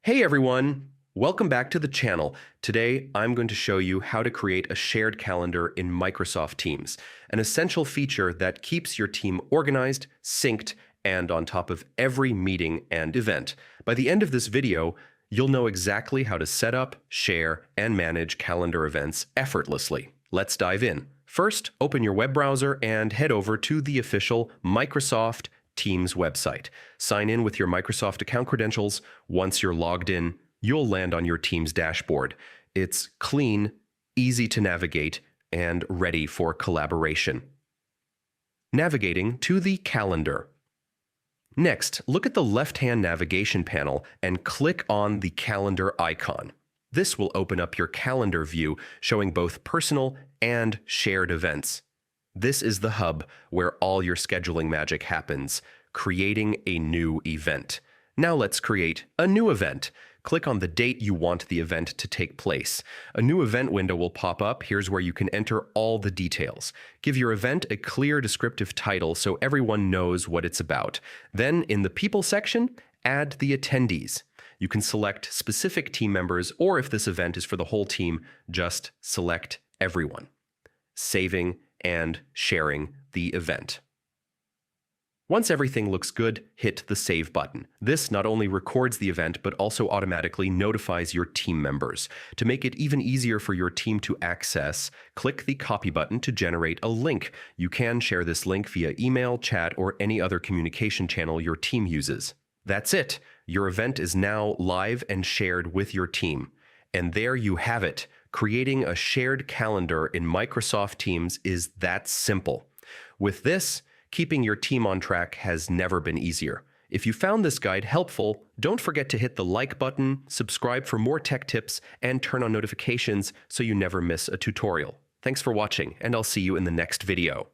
Hey everyone! Welcome back to the channel. Today, I'm going to show you how to create a shared calendar in Microsoft Teams, an essential feature that keeps your team organized, synced, and on top of every meeting and event. By the end of this video, you'll know exactly how to set up, share, and manage calendar events effortlessly. Let's dive in. First, open your web browser and head over to the official Microsoft Teams website. Sign in with your Microsoft account credentials. Once you're logged in, you'll land on your Teams dashboard. It's clean, easy to navigate, and ready for collaboration. Navigating to the calendar. Next, look at the left-hand navigation panel and click on the calendar icon. This will open up your calendar view, showing both personal and shared events. This is the hub where all your scheduling magic happens, creating a new event. Now let's create a new event. Click on the date you want the event to take place. A new event window will pop up. Here's where you can enter all the details. Give your event a clear descriptive title so everyone knows what it's about. Then, in the People section, add the attendees. You can select specific team members, or if this event is for the whole team, just select everyone. Saving and sharing the event. Once everything looks good, hit the Save button. This not only records the event, but also automatically notifies your team members. To make it even easier for your team to access, click the Copy button to generate a link. You can share this link via email, chat, or any other communication channel your team uses. That's it. Your event is now live and shared with your team. And there you have it. Creating a shared calendar in Microsoft Teams is that simple. With this, keeping your team on track has never been easier. If you found this guide helpful, don't forget to hit the like button, subscribe for more tech tips, and turn on notifications so you never miss a tutorial. Thanks for watching, and I'll see you in the next video.